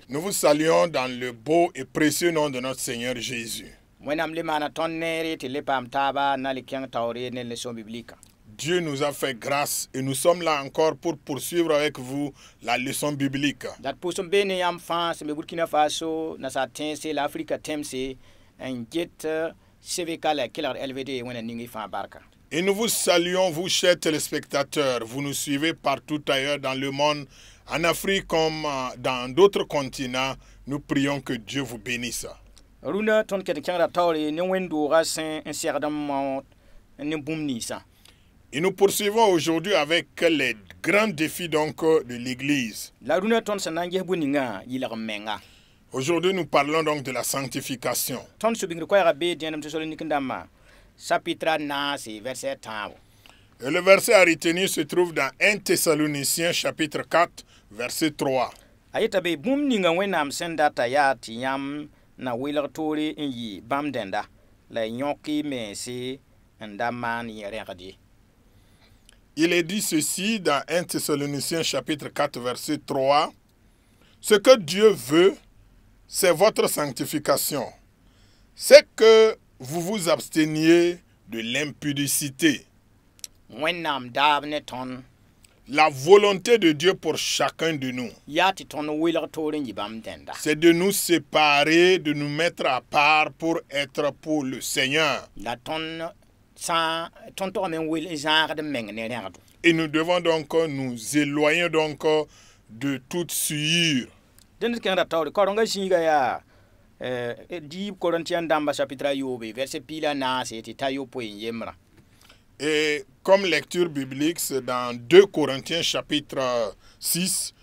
Nous vous saluons dans le beau et précieux nom de notre Seigneur Jésus. Dieu nous a fait grâce et nous sommes là encore pour poursuivre avec vous la leçon biblique. Et nous vous saluons, vous chers téléspectateurs. Vous nous suivez partout ailleurs dans le monde, en Afrique comme dans d'autres continents. Nous prions que Dieu vous bénisse. Et nous poursuivons aujourd'hui avec les grands défis donc de l'Église. Aujourd'hui, nous parlons donc de la sanctification. Et le verset à retenir se trouve dans 1 Thessaloniciens chapitre 4, verset 3. Il est dit ceci dans 1 Thessaloniciens chapitre 4, verset 3. Ce que Dieu veut, c'est votre sanctification. C'est que vous vous absteniez de l'impudicité. La volonté de Dieu pour chacun de nous, c'est de nous séparer, de nous mettre à part pour être pour le Seigneur. Et nous devons donc nous éloigner donc de toute souillure. Et comme lecture biblique, c'est dans 2 Corinthiens chapitre 6,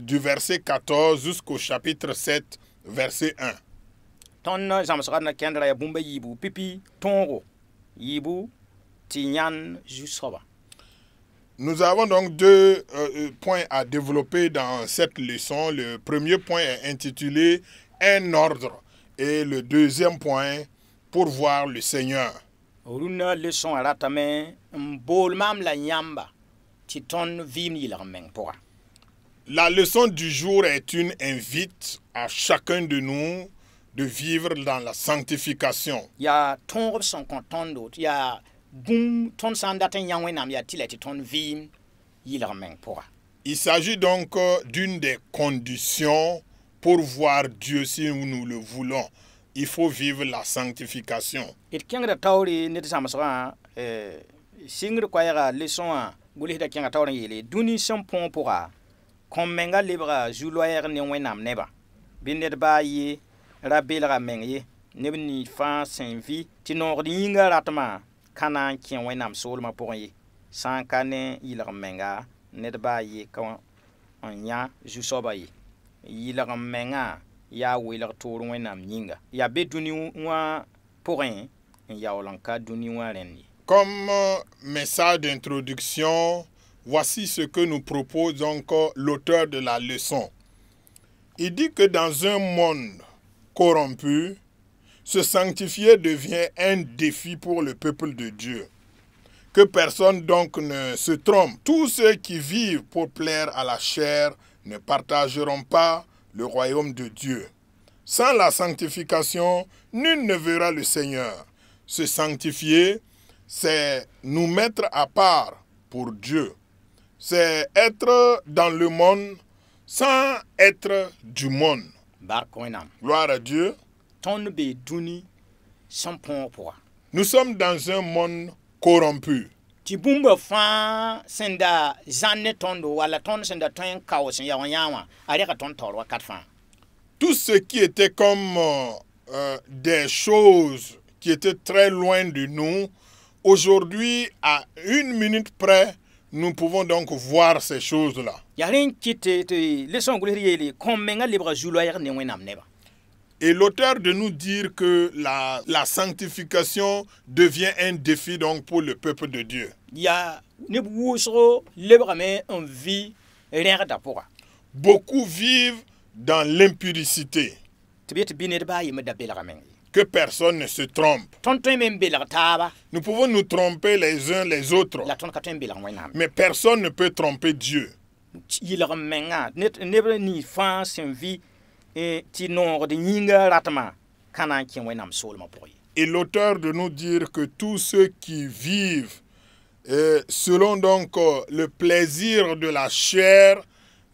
du verset 14 jusqu'au chapitre 7, verset 1. Nous avons donc deux points à développer dans cette leçon. Le premier point est intitulé « Un ordre » et le deuxième point « Pour voir le Seigneur ». La leçon du jour est une invite à chacun de nous de vivre dans la sanctification. Il s'agit donc d'une des conditions pour voir Dieu si nous le voulons. Il faut vivre la sanctification. Comme message d'introduction, voici ce que nous propose donc l'auteur de la leçon. Il dit que dans un monde corrompu, se sanctifier devient un défi pour le peuple de Dieu. Que personne donc ne se trompe. Tous ceux qui vivent pour plaire à la chair ne partageront pas le royaume de Dieu. Sans la sanctification, nul ne verra le Seigneur. Se sanctifier, c'est nous mettre à part pour Dieu. C'est être dans le monde sans être du monde. Gloire à Dieu. Nous sommes dans un monde corrompu. Tout ce qui était comme des choses qui étaient très loin de nous, aujourd'hui, à 1 minute près, nous pouvons donc voir ces choses-là. Et l'auteur de nous dire que la sanctification devient un défi donc pour le peuple de Dieu. Beaucoup vivent dans l'impudicité. Que personne ne se trompe. Nous pouvons nous tromper les uns les autres. Mais personne ne peut tromper Dieu. yilg menga neb ni fãa sẽn vɩ tɩ noogd yĩnga ratma ka na n kẽ wẽnnaam soolmã pʋgẽ. Et l'auteur de nous dire que tous ceux qui vivent selon donc le plaisir de la chair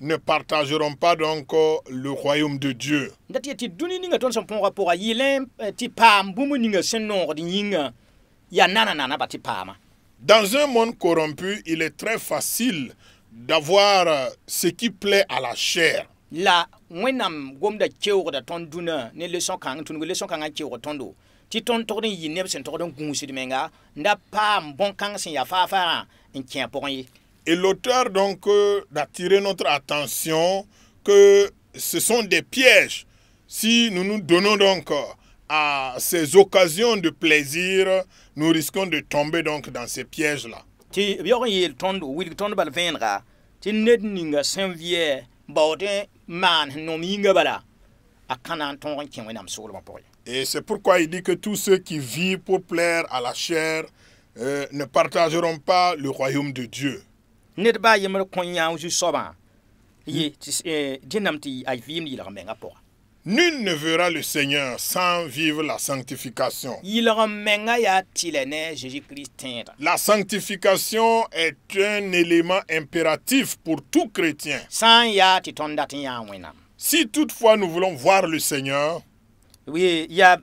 ne partageront pas donc le royaume de Dieu. Dat tɩ dũni ninga tõnd sẽn põoga pʋga yɩlẽ tɩ paam bũmb ninga sẽn noogd yĩnga yaa nana ba tɩ paama. Dans un monde corrompu, il est très facile d'avoir ce qui plaît à la chair. La wẽnnaam gomda keoogda tõnd dũnã ne leçon-kãng tũnug leçon-kãngã keoog tõndo tɩ tõnd togd n yɩ neb sẽn togd n gũusd menga n da paam bõn-kãng sẽn yaa faa-faagã n kẽ pʋgẽ ye. Et l'auteur donc d'attirer notre attention que ce sont des pièges. Si nous nous donnons donc à ces occasions de plaisir, nous risquons de tomber donc dans ces pièges-là. Tɩ b yog n yeel tõnd wilg tõnd bal vẽenega tɩ ned ninga sẽn vɩɛ baood maan sẽn nom yĩnga bala a ka na n tõog n kẽ wẽnnaam soolmã pʋgẽ. Et c'est pourquoi il dit que tous ceux qui vivent pour plaire à la chair ne partageront pas le royaume de Dieu. Ned baa yembr kõ yãw zu-soabã dẽnnaam tɩ a vɩɩmd yɩlg menga pʋga. Nul ne verra le Seigneur sans vivre la sanctification. Yɩlg menga yaa tɩlɛ ne Jésus-Christ tẽeda. La sanctification est un élément impératif pour tout chrétien. Sã n yaa tɩ tõnd dat n yãa wẽnnaam. Si toutefois nous voulons voir le Seigneur, yaa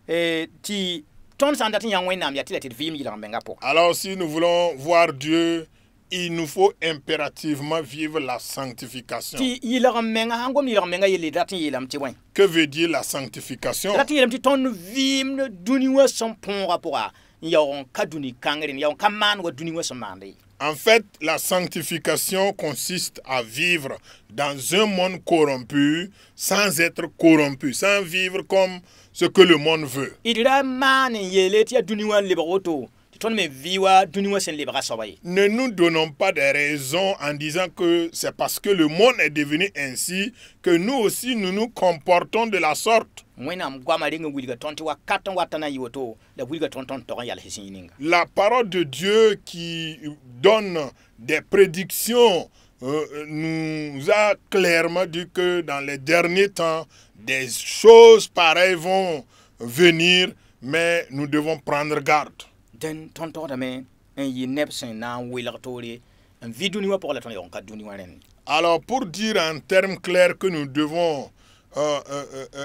tɩ tõnd sã n dat n yãa wẽnnaam yaa tɩ la tɩ d vɩɩm yɩlg menga pʋga. alors si nous voulons voir Dieu, il nous faut impérativement vivre la sanctification. Tɩ yɩlg menga sãn gom yɩlg menga yelle dat n yeelame tɩ bõe. Que veut dire la sanctification? Dat n yeelame tɩ tõnd vɩɩmd dũni wã sẽn põoga pʋga n yaoog n ka dũni kãngre n yaoog n ka maan wa dũni wã sẽn maande ye. En fait, la sanctification consiste à vivre dans un monde corrompu sans être corrompu, sans vivre comme ce que le monde veut. D ra maan n yeele tɩ yaa dũni wã n lebg woto tɩ tõnd me vɩ wa dũni wã sẽn lebga soaba ye. Ne nous donnons pas des raisons en disant que c'est parce que le monde est devenu ainsi que nous aussi nous nous comportons de la sorte. Wẽnnaam goama reng n wilga tõnd tɩ wakat n wat n na n yɩ woto la wilga tõnd tog n yals sẽn yĩninga. La parole de Dieu qui donne des prédictions nous a clairement dit que dans les derniers temps, des choses pareilles vont venir, mais nous devons prendre garde. Dẽn tõnd togdame n yɩ neb sẽn na n welg toore n vɩ dũni wã pʋgã la tõnd yaoog n ka dũni wã rẽnd. Alors pour dire en termes clairs que nous devons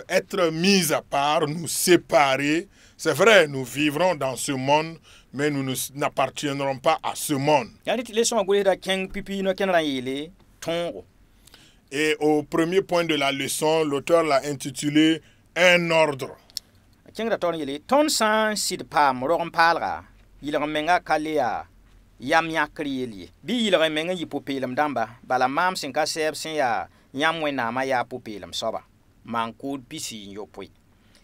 être mis à part, nous séparer, c'est vrai, nous vivrons dans ce monde, mais nous n'appartiendrons pas à ce monde. Yaa tɩ leçon wã gʋlsda kẽng pipi-no kẽnegã n yeele tõogo. Et au premier point de la leçon, l'auteur l'a intitulé « Un ordre ». Kẽngda taoor n yeele tõnd sã n sɩd paam rog n paalga yɩlg menga ka le yaa yam yãkr yel ye bɩ yɩlg meng n yɩ pʋ-peelem dãmba bala maam sẽn ka sɛɛb sẽn yaa yãmb wẽnnaamã yaa pʋ-peelem soaba maan-kʋʋd pisi n yopoe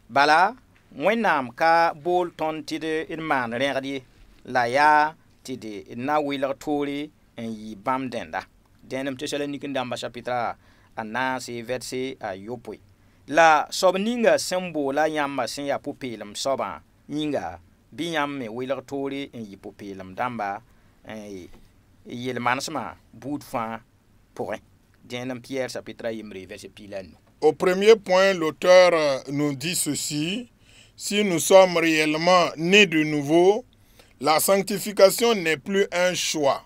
bala wẽnnaam ka bool tõnd tɩ d maan rẽgd ye la yaa tɩ d na welg toore n yɩ bãmb dẽnda. Dẽnem Tesalonik dãmba chapitre a naase verse a yopoe la soab ninga sẽn boola yãmbã sẽn yaa pʋ-peelem soabã yĩnga bɩ yãmb me welg toore n yɩ pʋ-peelem dãmba yel-manesmã buud fãa pʋgẽ. Dẽnem Pierre chapitre a yembre verse pila nu. Au premier point, l'auteur nous dit ceci: si nous sommes réellement nés de nouveau, la sanctification n'est plus un choix.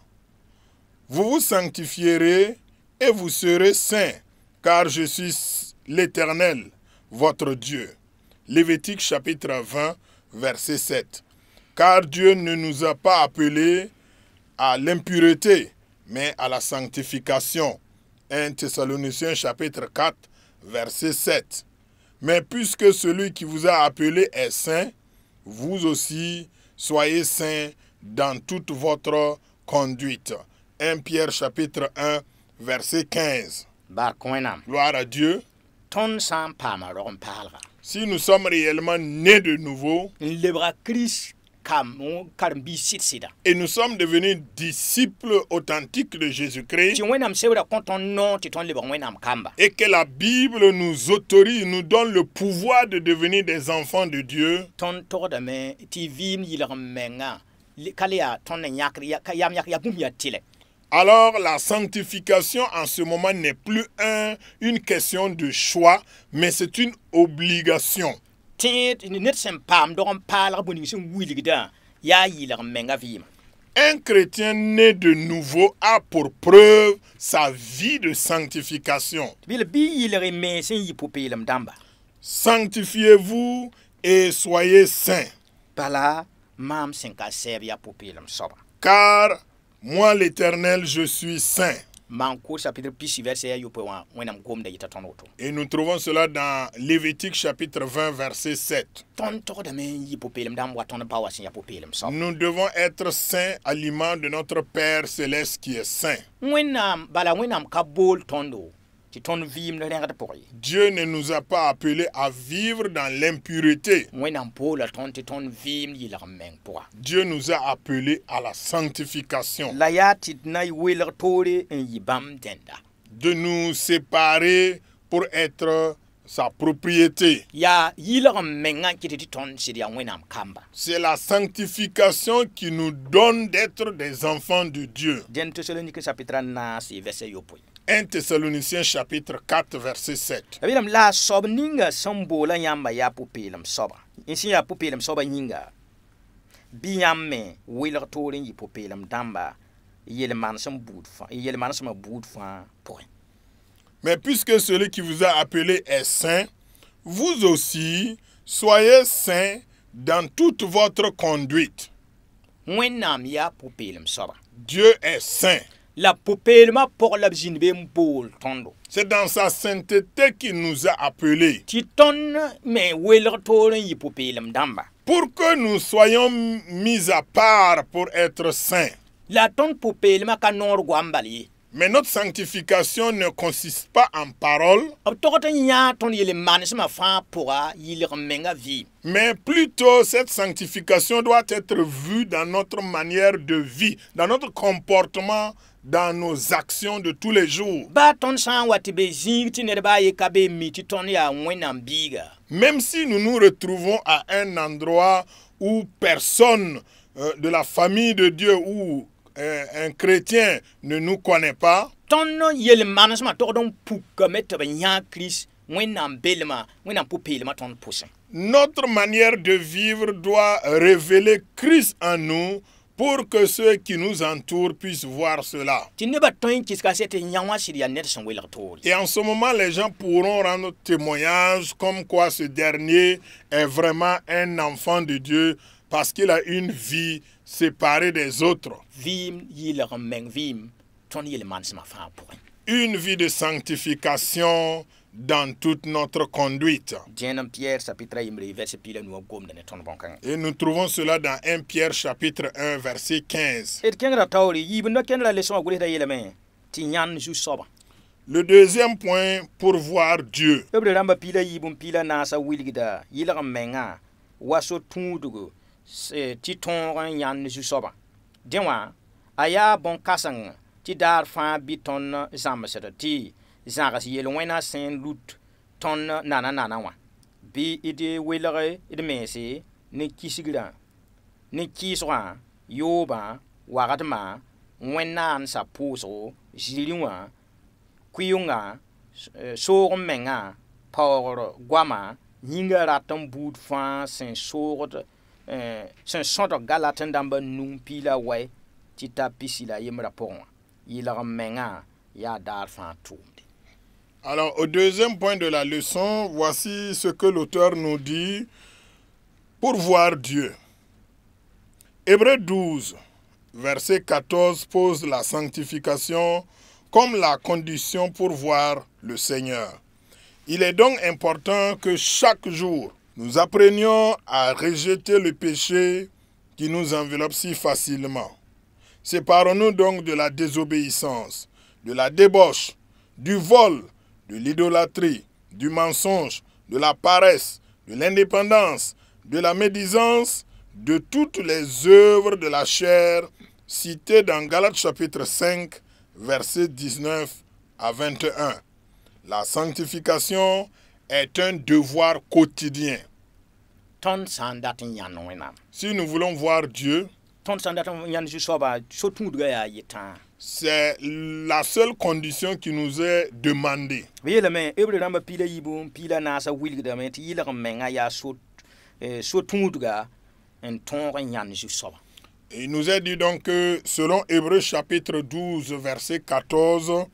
Vous vous sanctifierez et vous serez saints, car je suis l'Éternel, votre Dieu. Lévitique chapitre 20, verset 7. Car Dieu ne nous a pas appelés à l'impureté, mais à la sanctification. 1 Thessaloniciens chapitre 4, verset 7. Mais puisque celui qui vous a appelé est saint, vous aussi soyez saints dans toute votre conduite. 1 Pierre chapitre 1, verset 15. Gloire à Dieu. Si nous sommes réellement nés de nouveau, et nous sommes devenus disciples authentiques de Jésus-Christ, et que la Bible nous autorise, nous donne le pouvoir de devenir des enfants de Dieu, alors la sanctification en ce moment n'est plus une question de choix, mais c'est une obligation. Un chrétien né de nouveau a pour preuve sa vie de sanctification. Sanctifiez-vous et soyez saints. Car moi l'Éternel, je suis saint. Et nous trouvons cela dans Lévitique chapitre 20 verset 7. Nous devons être saints à l'image de notre Père céleste qui est saint. Dieu ne nous a pas appelés à vivre dans l'impureté. Dieu nous a appelés à la sanctification. De nous séparer pour être sa propriété. C'est la sanctification qui nous donne d'être des enfants de Dieu. 1 Thessaloniciens chapitre 4 verset 7. Mais puisque celui qui vous a appelé est saint, vous aussi soyez saints dans toute votre conduite. Dieu est saint. C'est dans sa sainteté qu'il nous a appelés. Pour que nous soyons mis à part pour être saints. Mais notre sanctification ne consiste pas en paroles, mais plutôt cette sanctification doit être vue dans notre manière de vie, dans notre comportement, dans nos actions de tous les jours. Même si nous nous retrouvons à un endroit où personne de la famille de Dieu ou un chrétien ne nous connaît pas, notre manière de vivre doit révéler Christ en nous pour que ceux qui nous entourent puissent voir cela. Et en ce moment, les gens pourront rendre témoignage comme quoi ce dernier est vraiment un enfant de Dieu parce qu'il a une vie séparée des autres. Une vie de sanctification dans toute notre conduite. Et nous trouvons cela dans 1 Pierre chapitre 1 verset 15. Le deuxième point, pour voir Dieu. Zagas yelwena sen lut ton nana wa bi ide welere ide mesi ne kisigra ne kiswa yoba wagatma wena sa puso jiliwa kuyunga so menga por guama hinga ratam bout fa sen sort sen sort galaten damba num pila way tita pisila yemra pon yila menga ya dar fa tout. Alors, au deuxième point de la leçon, voici ce que l'auteur nous dit pour voir Dieu. Hébreux 12, verset 14, pose la sanctification comme la condition pour voir le Seigneur. Il est donc important que chaque jour, nous apprenions à rejeter le péché qui nous enveloppe si facilement. Séparons-nous donc de la désobéissance, de la débauche, du vol, de l'idolâtrie, du mensonge, de la paresse, de l'indépendance, de la médisance, de toutes les œuvres de la chair citées dans Galates chapitre 5, versets 19 à 21. La sanctification est un devoir quotidien. Si nous voulons voir Dieu, ton san dat yan ju soba so tundga ya yitan C'est la seule condition qui nous est demandée. Yele men ebre ramba pila yibum pila nasa wilgda men ti yila menga ya so tundga en ton yan ju soba. Il nous est dit donc que selon Hébreux chapitre 12 verset 14,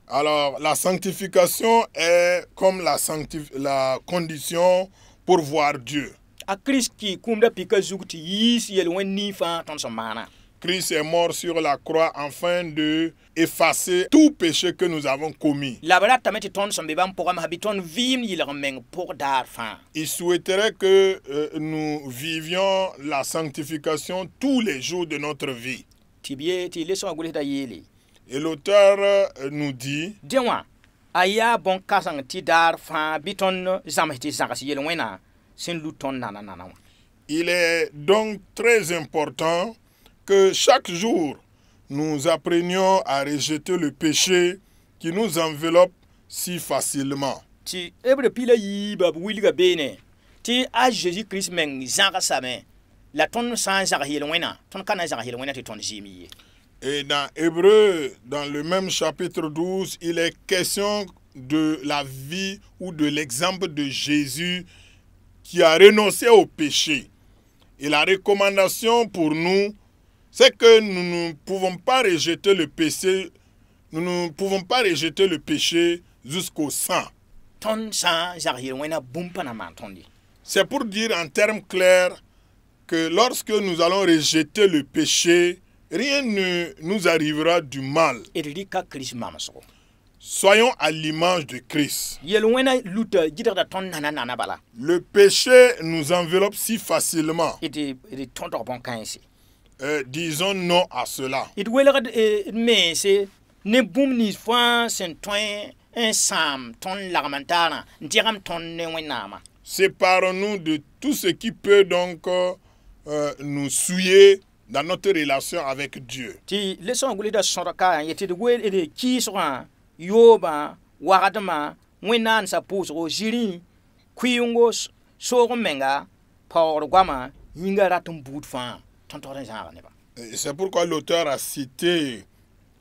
alors la sanctification est comme la condition pour voir Dieu. A Christ qui kumda pika zukti yis yel wen ni fa ton somana. Christ est mort sur la croix afin de effacer tout péché que nous avons commis. La barata meti ton sombe bam programme habiton vim yil meng pour dar fa. Il souhaiterait que nous vivions la sanctification tous les jours de notre vie. Tibie ti leso agule ta yeli. Et l'auteur nous dit Dewa aya bon kasang ti dar fa biton zamati zakas yel wena sin luton nana. Il est donc très important que chaque jour, nous apprenions à rejeter le péché qui nous enveloppe si facilement. Ti ebre pila yi bab wilga bene. Ti a Jésus-Christ meng zaka same. La ton sans zaka yelwena, ton kana zaka yelwena ti ton jimi. Et dans Hébreux, dans le même chapitre 12, il est question de la vie ou de l'exemple de Jésus qui a renoncé au péché. Et la recommandation pour nous, c'est que nous ne pouvons pas rejeter le péché, nous ne pouvons pas rejeter le péché jusqu'au sang. C'est pour dire en termes clairs que lorsque nous allons rejeter le péché, rien ne nous arrivera du mal. Soyons à l'image de Christ. Le péché nous enveloppe si facilement. Disons non à cela. Séparons-nous de tout ce qui peut donc nous souiller dans notre relation avec Dieu. C'est pourquoi l'auteur a cité,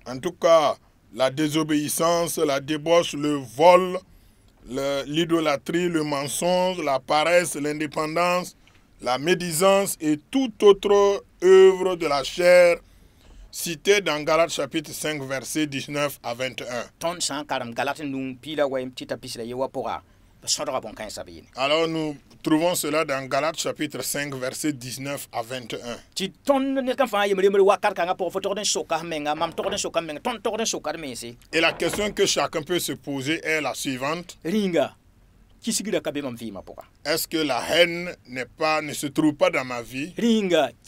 en tout cas, la désobéissance, la débauche, le vol, l'idolâtrie, le mensonge, la paresse, l'indépendance, la médisance et toute autre œuvre de la chair citée dans Galates chapitre 5 versets 19 à 21. Alors nous trouvons cela dans Galates chapitre 5 versets 19 à 21. Et la question que chacun peut se poser est la suivante. Est-ce que la haine ne se trouve pas dans ma vie? Est-ce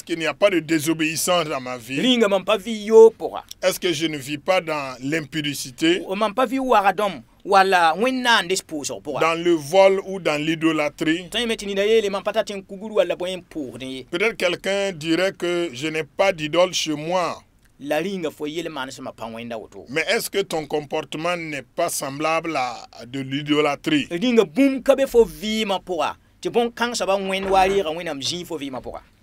qu'il n'y a pas de désobéissance dans ma vie? Est-ce que je ne vis pas dans l'impudicité, dans le vol ou dans l'idolâtrie? Peut-être quelqu'un dirait que je n'ai pas d'idole chez moi. Mais est-ce que ton comportement n'est pas semblable à de l'idolâtrie?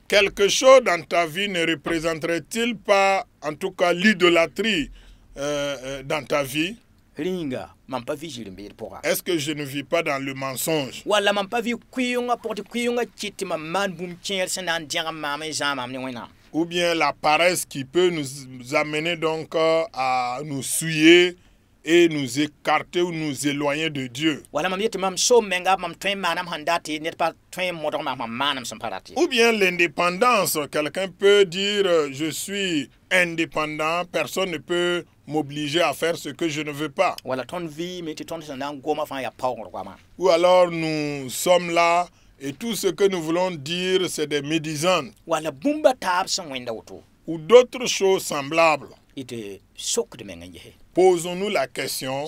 Quelque chose dans ta vie ne représenterait-il pas, en tout cas, l'idolâtrie dans ta vie? Est-ce que je ne vis pas dans le mensonge? Ou bien la paresse qui peut nous amener donc à nous souiller et nous écarter ou nous éloigner de Dieu. Ou bien l'indépendance. Quelqu'un peut dire je suis indépendant, personne ne peut m'obliger à faire ce que je ne veux pas. Ou alors nous sommes là et tout ce que nous voulons dire, c'est des médisances ou d'autres choses semblables. Posons-nous la question,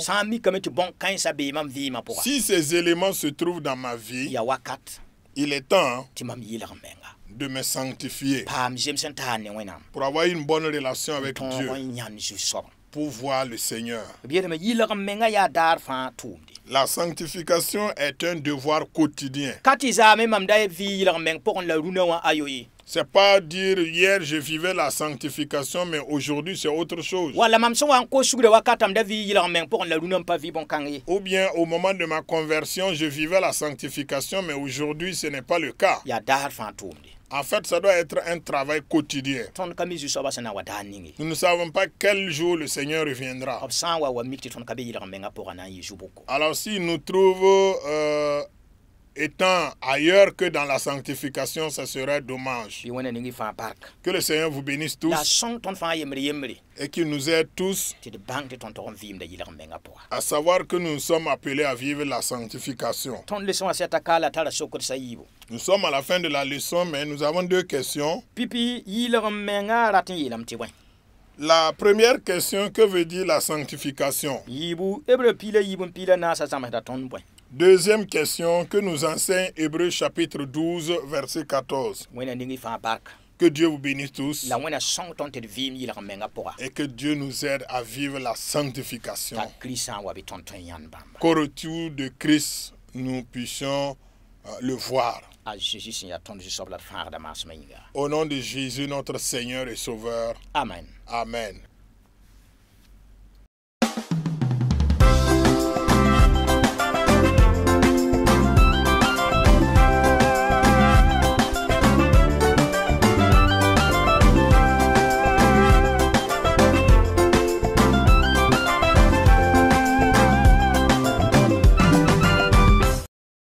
si ces éléments se trouvent dans ma vie, il est temps de me sanctifier pour avoir une bonne relation avec Dieu, pour voir le Seigneur. La sanctification est un devoir quotidien. C'est pas dire hier je vivais la sanctification, mais aujourd'hui c'est autre chose. Wala mam so wan ko sugre wakatam da vi yila men pour la lunam pa vi bon kangé. Ou bien au moment de ma conversion, je vivais la sanctification, mais aujourd'hui ce n'est pas le cas. Ya dar fantomde. En fait, ça doit être un travail quotidien. Ton kamizu so basana wadaningi. Nous ne savons pas quel jour le Seigneur reviendra. Obsan wa mikti ton kabe yila men pour ana yisu boko. Alors s'il nous trouve étant ailleurs que dans la sanctification, ça serait dommage. Bi wona ningi fa park. Que le Seigneur vous bénisse La tous son ton fa yemri et qu'il nous aide tous ti de bank ton ton vim da yila men pour. à savoir que nous sommes appelés à vivre la sanctification. Ton leçon à cette kala tala sokor sayibo. Nous sommes à la fin de la leçon, mais nous avons deux questions. Pipi yila men ratin yilam ti wen. La première question, que veut dire la sanctification? Yibu ebre pila yibun pila na sa samata ton point. Deuxième question, que nous enseigne Hébreux chapitre 12, verset 14. Wena ningi fa park. Que Dieu vous bénisse tous La wena son ton te vim yila men pour. et que Dieu nous aide à vivre la sanctification. Ta Christian wa bi ton ton yan bamba. Qu'au retour de Christ, nous puissions le voir. A Jésus Seigneur ton je sobre la faire de mas menga. Au nom de Jésus, notre Seigneur et Sauveur. Amen. Amen.